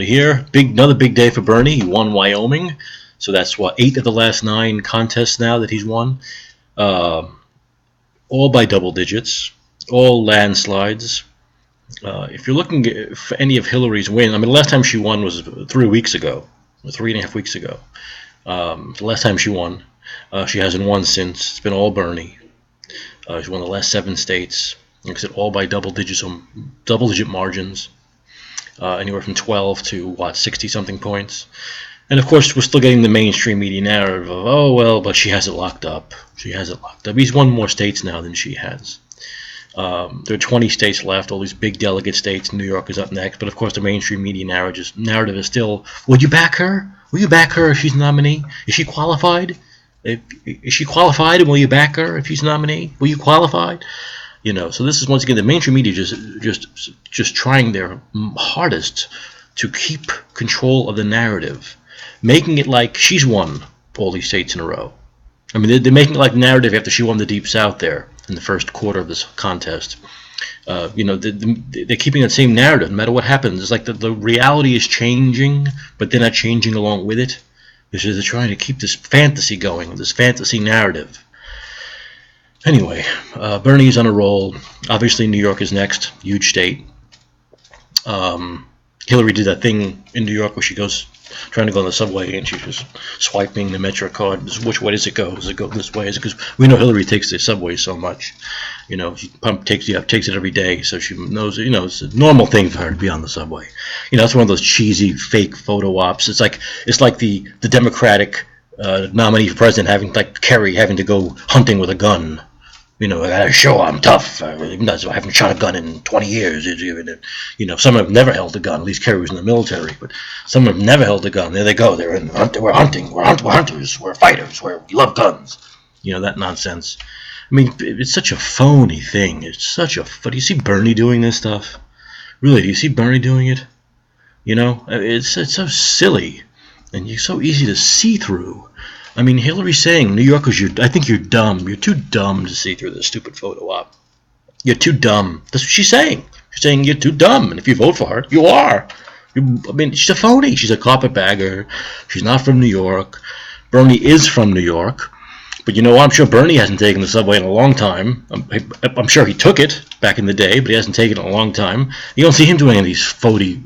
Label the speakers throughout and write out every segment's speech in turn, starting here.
Speaker 1: Here, another big day for Bernie. He won Wyoming, so that's what 8 of the last 9 contests now that he's won, uh, all by double digits, all landslides. If you're looking for any of Hillary's wins, I mean, the last time she won was 3 weeks ago, 3.5 weeks ago. The last time she won, she hasn't won since. It's been all Bernie. She's won the last 7 states, like I said, all by double digit margins. Anywhere from 12 to 60-something points. And of course, we're still getting the mainstream media narrative of, oh well, but she has it locked up. She has it locked up. He's won more states now than she has. There are 20 states left, all these big delegate states. New York is up next, but of course the mainstream media narrative is still, would you back her? Will you back her if she's nominee? Is she qualified? Is she qualified, and will you back her if she's nominee? Will you qualify? So this is once again the mainstream media just trying their hardest to keep control of the narrative, making it like she's won all these states in a row. I mean, they're making it like narrative after she won the Deep South there in the first quarter of this contest. They're keeping that same narrative no matter what happens. It's like the reality is changing, but they're not changing along with it. Because they're trying to keep this fantasy going, this fantasy narrative. Anyway, Bernie's on a roll. Obviously, New York is next. Huge state. Hillary did that thing in New York where she goes trying to go on the subway and she's just swiping the Metro card. Which way does it go? Does it go this way? Because we know Hillary takes the subway so much. She takes it every day, so she knows. It's a normal thing for her to be on the subway. It's one of those cheesy fake photo ops. It's like the Democratic nominee for president Kerry having to go hunting with a gun. I gotta show I'm tough. I haven't shot a gun in 20 years. Some have never held a gun. At least Kerry was in the military, but some have never held a gun. There they go. We're hunting. We're hunters. We're fighters. We love guns. That nonsense. I mean, it's such a phony thing. Do you see Bernie doing this stuff? Really, do you see Bernie doing it? It's so silly, and you're so easy to see through. I mean, Hillary's saying, New Yorkers, I think you're dumb. You're too dumb to see through this stupid photo op. You're too dumb. That's what she's saying. She's saying you're too dumb, and if you vote for her, you are. She's a phony. She's a carpetbagger. She's not from New York. Bernie is from New York. But I'm sure Bernie hasn't taken the subway in a long time. I'm sure he took it back in the day, but he hasn't taken it in a long time. You don't see him doing any of these phony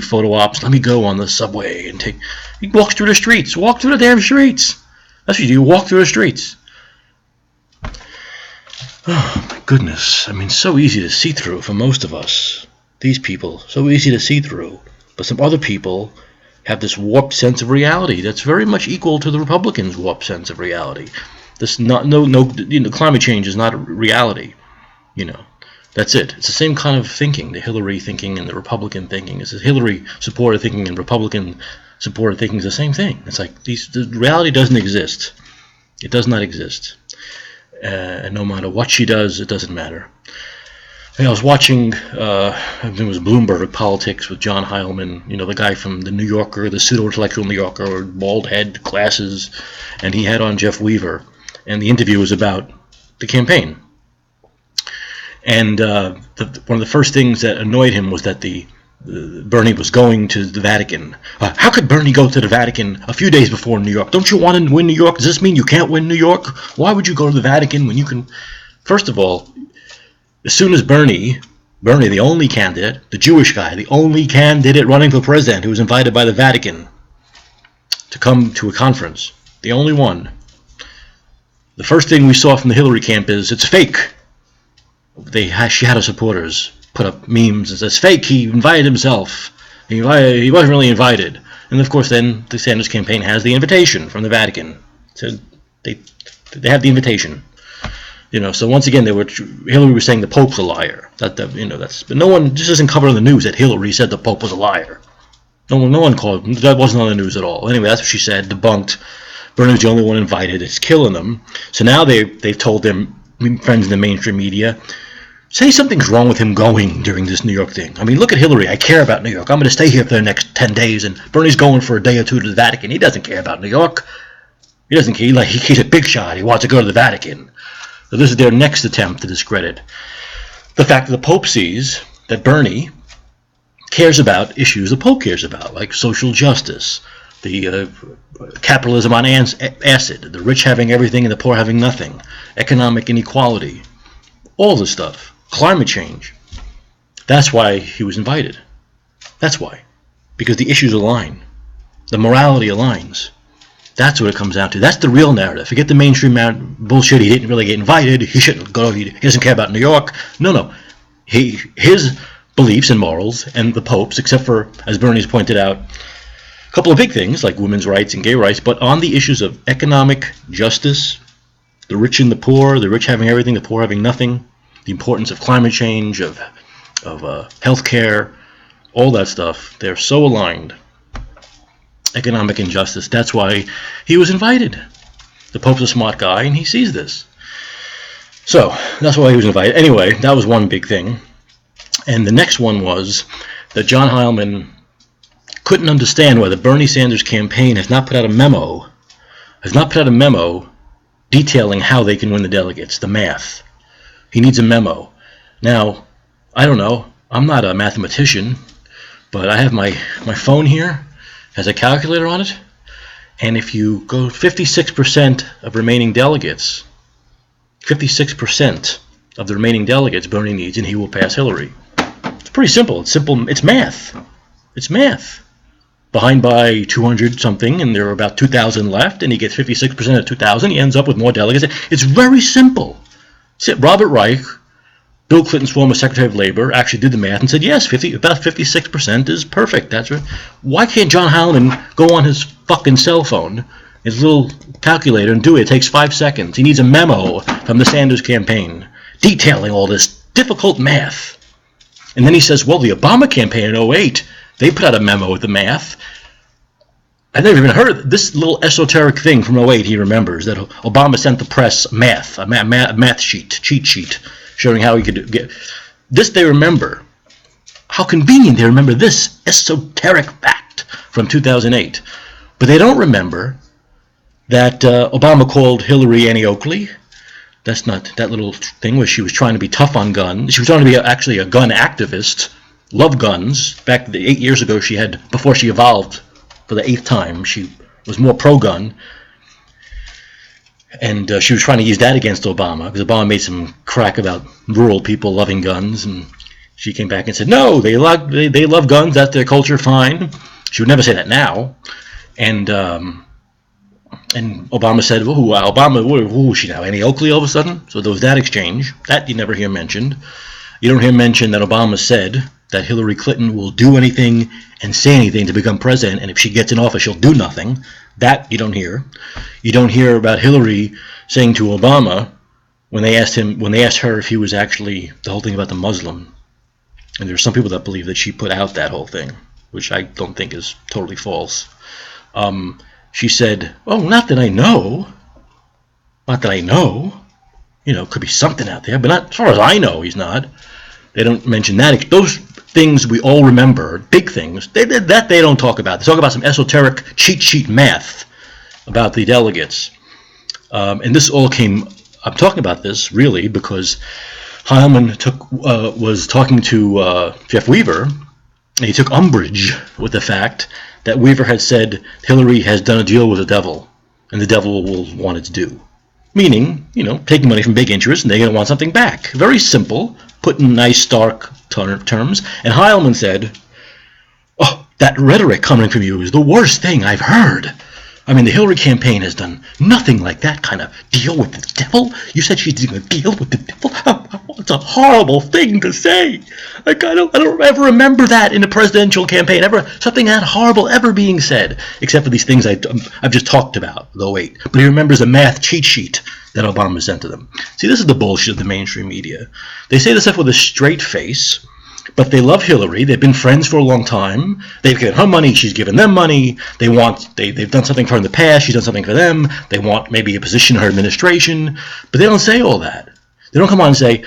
Speaker 1: photo ops. Let me go on the subway and take. He walks through the streets. Walk through the damn streets. That's what you do. Walk through the streets. Oh my goodness! I mean, so easy to see through for most of us. These people, so easy to see through. But some other people have this warped sense of reality that's very much equal to the Republicans' warped sense of reality. Climate change is not a reality. That's it. It's the same kind of thinking, the Hillary thinking and the Republican thinking. It's the Hillary supporter thinking and Republican supporter thinking is the same thing. It's like the reality doesn't exist. It does not exist. And no matter what she does, it doesn't matter. I was watching, I think it was Bloomberg Politics with John Heilman, the guy from the New Yorker, the pseudo-intellectual New Yorker, bald head, glasses, and he had on Jeff Weaver, and the interview was about the campaign. And one of the first things that annoyed him was that Bernie was going to the Vatican. How could Bernie go to the Vatican a few days before New York? Don't you want to win New York? Does this mean you can't win New York? Why would you go to the Vatican when you can? First of all, as soon as Bernie, the only candidate, the Jewish guy, the only candidate running for president who was invited by the Vatican to come to a conference, the only one, the first thing we saw from the Hillary camp is it's fake. She had her supporters put up memes and says fake. He invited himself. He wasn't really invited. And of course, then the Sanders campaign has the invitation from the Vatican. So they have the invitation. So once again, Hillary was saying the Pope's a liar. But no one just doesn't cover in the news that Hillary said the Pope was a liar. No one called. That wasn't on the news at all. Anyway, that's what she said. Debunked. Bernie was the only one invited. It's killing them. So now they've told their friends in the mainstream media, say something's wrong with him going during this New York thing. I mean, look at Hillary. I care about New York. I'm going to stay here for the next 10 days, and Bernie's going for a day or two to the Vatican. He doesn't care about New York. He doesn't care. He's a big shot. He wants to go to the Vatican. So this is their next attempt to discredit the fact that the Pope sees that Bernie cares about issues the Pope cares about, like social justice, the capitalism on acid, the rich having everything and the poor having nothing, economic inequality, all this stuff, climate change. That's why he was invited. That's why. Because the issues align. The morality aligns. That's what it comes down to. That's the real narrative. Forget the mainstream bullshit. He didn't really get invited. He shouldn't go. He doesn't care about New York. No. His beliefs and morals and the Pope's, except for, as Bernie's pointed out, a couple of big things like women's rights and gay rights, but on the issues of economic justice, the rich and the poor, the rich having everything, the poor having nothing, the importance of climate change, of health care, all that stuff, they're so aligned. Economic injustice, that's why he was invited. The Pope's a smart guy and he sees this. So, that's why he was invited. Anyway, that was one big thing. And the next one was that John Heilman couldn't understand why the Bernie Sanders campaign has not put out a memo detailing how they can win the delegates, the math. He needs a memo. Now, I don't know, I'm not a mathematician, but I have my phone here, has a calculator on it, and if you go 56% of remaining delegates, 56% of the remaining delegates Bernie needs, and he will pass Hillary. It's pretty simple. It's math. It's math. Behind by 200 something, and there are about 2,000 left, and he gets 56% of 2,000. He ends up with more delegates. It's very simple. Robert Reich, Bill Clinton's former Secretary of Labor, actually did the math and said, yes, about 56% is perfect. That's right. Why can't John Heilman go on his fucking cell phone, his little calculator, and do it? It takes 5 seconds. He needs a memo from the Sanders campaign detailing all this difficult math. And then he says, well, the Obama campaign in 2008, they put out a memo with the math. I've never even heard of this little esoteric thing from 2008. He remembers that Obama sent the press a math cheat sheet, showing how he could get this. They remember. How convenient they remember this esoteric fact from 2008. But they don't remember that Obama called Hillary Annie Oakley. That's not that little thing where she was trying to be tough on guns. She was trying to be actually a gun activist, love guns. Back 8 years ago, before she evolved for the 8th time, she was more pro-gun. And she was trying to use that against Obama, because Obama made some crack about rural people loving guns, and she came back and said, no, they love guns, that's their culture, fine. She would never say that now. And Obama said, who is she now, Annie Oakley all of a sudden? So there was that exchange. That you never hear mentioned. You don't hear mentioned that Obama said that Hillary Clinton will do anything and say anything to become president, and if she gets in office, she'll do nothing. That you don't hear. You don't hear about Hillary saying to Obama when they asked her if he was actually the whole thing about the Muslim. And there's some people that believe that she put out that whole thing, which I don't think is totally false. She said, "Oh, not that I know. Not that I know. You know, could be something out there, but not as far as I know. He's not." They don't mention that. Those things we all remember, big things, they don't talk about. They talk about some esoteric cheat sheet math about the delegates. And this all came, I'm talking about this really because Heilman was talking to Jeff Weaver, and he took umbrage with the fact that Weaver had said Hillary has done a deal with the devil, and the devil will want its due. Meaning, you know, taking money from big interests, and they're going to want something back. Very simple, put in nice, stark terms. And Heilman said, "Oh, that rhetoric coming from you is the worst thing I've heard. I mean, the Hillary campaign has done nothing like that kind of deal with the devil. You said she's doing a deal with the devil? It's a horrible thing to say. Like, I don't ever remember that in a presidential campaign, something that horrible ever being said, except for these things I've just talked about, though wait. But he remembers a math cheat sheet that Obama sent to them. See, this is the bullshit of the mainstream media. They say this stuff with a straight face, but they love Hillary. They've been friends for a long time. They've given her money. She's given them money. They've done something for her in the past. She's done something for them. They want maybe a position in her administration. But they don't say all that. They don't come on and say,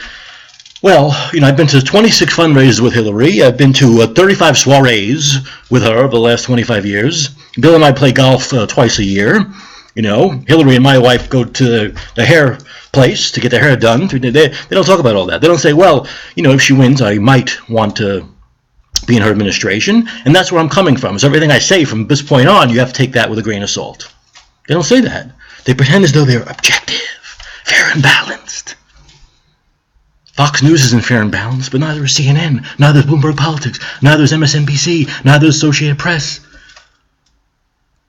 Speaker 1: well, you know, I've been to 26 fundraisers with Hillary. I've been to 35 soirees with her over the last 25 years. Bill and I play golf twice a year. You know, Hillary and my wife go to the hair place to get their hair done. They don't talk about all that. They don't say, well, you know, if she wins, I might want to be in her administration, and that's where I'm coming from. So everything I say from this point on, you have to take that with a grain of salt. They don't say that. They pretend as though they're objective, fair and balanced. Fox News isn't fair and balanced, but neither is CNN, neither is Bloomberg Politics, neither is MSNBC, neither is Associated Press.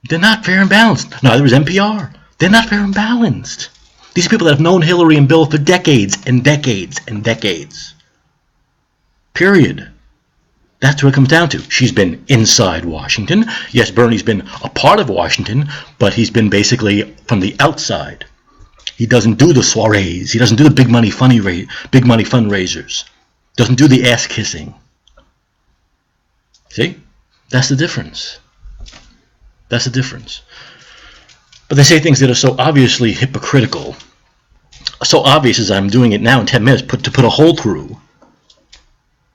Speaker 1: They're not fair and balanced. Neither is NPR. They're not fair and balanced. These are people that have known Hillary and Bill for decades and decades and decades. Period. That's what it comes down to. She's been inside Washington. Yes, Bernie's been a part of Washington, but he's been basically from the outside. He doesn't do the soirees. He doesn't do the big money fundraisers. Doesn't do the ass kissing. See? That's the difference. That's the difference. But they say things that are so obviously hypocritical, so obvious as I'm doing it now in 10 minutes, to put a hole through.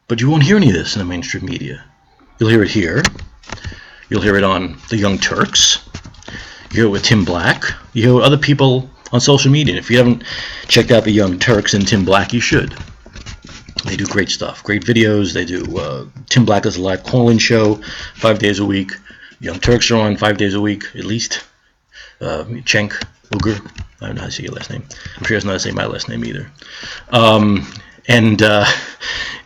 Speaker 1: But you won't hear any of this in the mainstream media. You'll hear it here. You'll hear it on the Young Turks. You hear it with Tim Black. You hear it with other people on social media. If you haven't checked out the Young Turks and Tim Black, you should. They do great stuff, great videos. They do. Tim Black does a live call-in show 5 days a week. Young Turks are on 5 days a week, at least. Cenk Uygur. I don't know how to say your last name. I'm sure it's not how to say my last name either.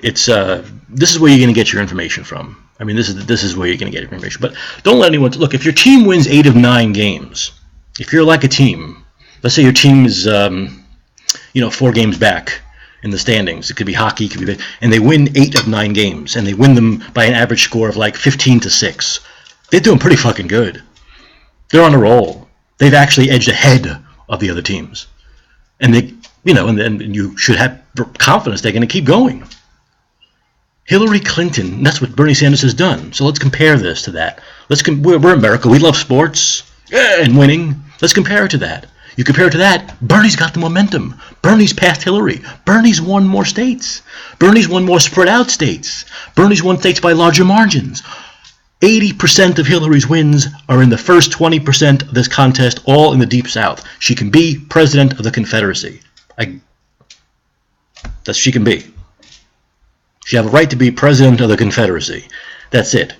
Speaker 1: This is where you're going to get your information from. I mean, this is where you're going to get your information. But don't let anyone look. If your team wins 8 of 9 games, if you're like a team, let's say your team is 4 games back in the standings. It could be hockey, it could be, and they win 8 of 9 games, and they win them by an average score of like 15-6. They're doing pretty fucking good. They're on a roll. They've actually edged ahead of the other teams, and they, and you should have confidence they're going to keep going. Hillary Clinton, that's what Bernie Sanders has done. So let's compare this to that. We're America. We love sports and winning. Let's compare it to that. You compare it to that, Bernie's got the momentum. Bernie's passed Hillary. Bernie's won more states. Bernie's won more spread out states. Bernie's won states by larger margins. 80% of Hillary's wins are in the first 20% of this contest, all in the Deep South. She can be president of the Confederacy. She can be. She have a right to be president of the Confederacy. That's it.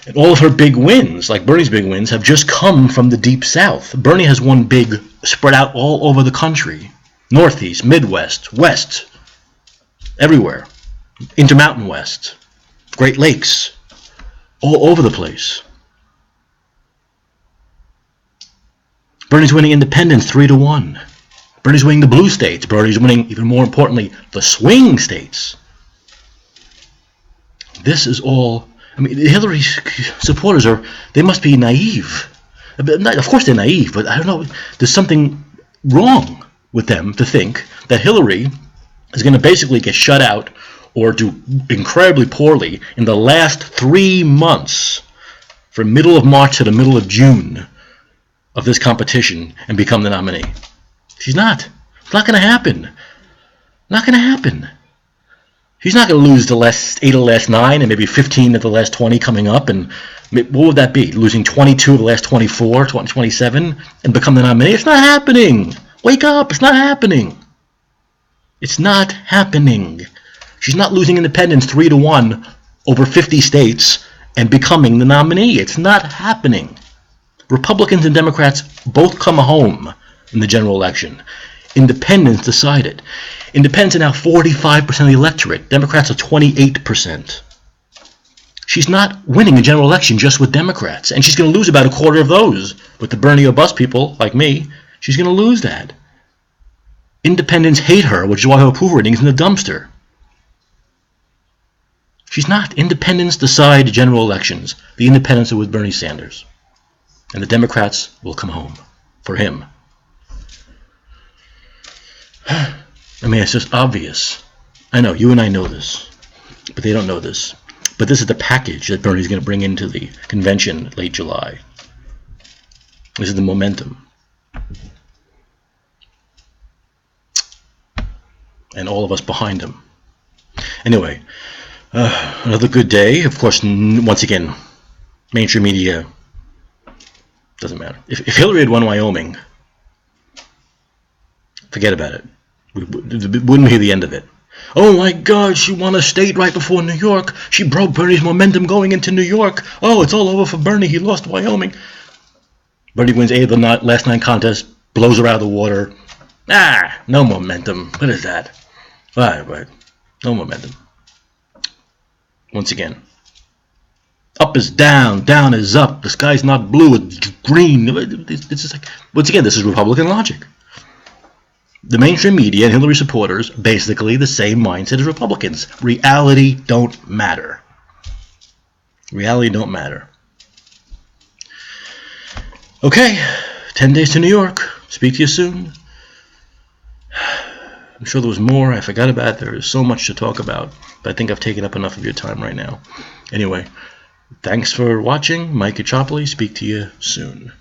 Speaker 1: And all of her big wins, like Bernie's big wins, have just come from the Deep South. Bernie has won big, spread out all over the country. Northeast, Midwest, West, everywhere. Intermountain West, Great Lakes, all over the place. Bernie's winning independents 3-1. Bernie's winning the blue states. Bernie's winning, even more importantly, the swing states. This is all... I mean, Hillary's supporters they must be naive. Of course they're naive, but I don't know, there's something wrong with them to think that Hillary is going to basically get shut out or do incredibly poorly in the last 3 months, from middle of March to the middle of June of this competition, and become the nominee. She's not. It's not going to happen. Not going to happen. She's not going to lose the last 8 of the last 9 and maybe 15 of the last 20 coming up. And what would that be? Losing 22 of the last 24, 27 and become the nominee? It's not happening. Wake up. It's not happening. It's not happening. She's not losing independents 3-1 over 50 states and becoming the nominee. It's not happening. Republicans and Democrats both come home in the general election. Independents decided. Independents are now 45% of the electorate. Democrats are 28%. She's not winning the general election just with Democrats. And she's going to lose about a quarter of those. With the Bernie or bust people like me, she's going to lose that. Independents hate her, which is why her approval rating is in the dumpster. She's not. Independents decide general elections. The independents are with Bernie Sanders. And the Democrats will come home for him. I mean, it's just obvious. I know, you and I know this, but they don't know this. But this is the package that Bernie's going to bring into the convention late July. This is the momentum. And all of us behind him. Anyway, another good day. Of course, once again, mainstream media doesn't matter. If Hillary had won Wyoming, forget about it. We wouldn't hear the end of it. Oh my God, she won a state right before New York. She broke Bernie's momentum going into New York. Oh, it's all over for Bernie. He lost Wyoming. Bernie wins 8 of the last 9 contests, blows her out of the water. No momentum. What is that? Right. No momentum. Once again, up is down, down is up. The sky's not blue, it's green. It's just like, once again, this is Republican logic. The mainstream media and Hillary supporters, basically the same mindset as Republicans. Reality don't matter. Reality don't matter. Okay, 10 days to New York. Speak to you soon. I'm sure there was more I forgot about. There is so much to talk about, but I think I've taken up enough of your time right now. Anyway, thanks for watching. Mike Caccioppoli. Speak to you soon.